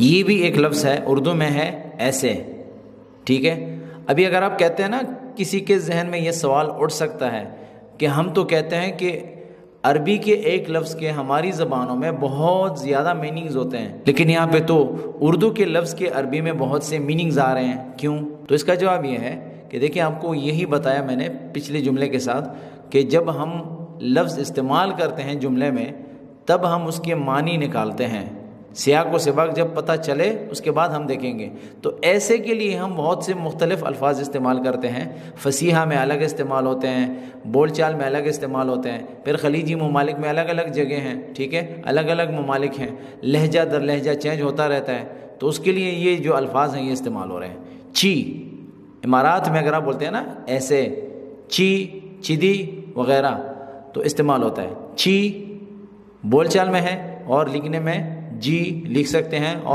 یہ بھی ایک لفظ ہے، اردو میں ہے ایسے، ٹھیک ہے۔ ابھی اگر آپ کہتے ہیں نا، کسی کے ذہن میں یہ سوال اٹھ سکتا ہے کہ ہم تو کہتے ہیں کہ عربی کے ایک لفظ کے ہماری زبانوں میں بہت زیادہ میننگز ہوتے ہیں، لیکن یہاں پہ تو اردو کے لفظ کے عربی میں بہت سے میننگز آ رہے ہیں، کیوں؟ تو اس کا جواب یہ ہے کہ دیکھیں، آپ کو یہی بتایا میں نے پچھلے جملے کے ساتھ کہ جب ہم لفظ استعمال کرتے ہیں جملے میں تب ہم اس کے معنی نکالتے ہیں، سیاق و سباق جب پتہ چلے اس کے بعد ہم دیکھیں گے۔ تو ایسے کے لیے ہم بہت سے مختلف الفاظ استعمال کرتے ہیں، فصیحہ میں الگ استعمال ہوتے ہیں، بول چال میں الگ استعمال ہوتے ہیں، پھر خلیجی ممالک میں الگ الگ جگہ ہیں، ٹھیک ہے، الگ الگ ممالک ہیں، لہجہ در لہجہ چینج ہوتا رہتا ہے، تو اس کے لیے یہ جو الفاظ ہیں یہ استعمال ہو رہے ہیں۔ چی، امارات میں اگر آپ بولتے ہیں نا ایسے، چی، چیدی وغیرہ، تو استعمال ہوتا ہے۔ چی بول چال میں ہے اور لکھنے میں جی لکھ سکتے ہیں، اور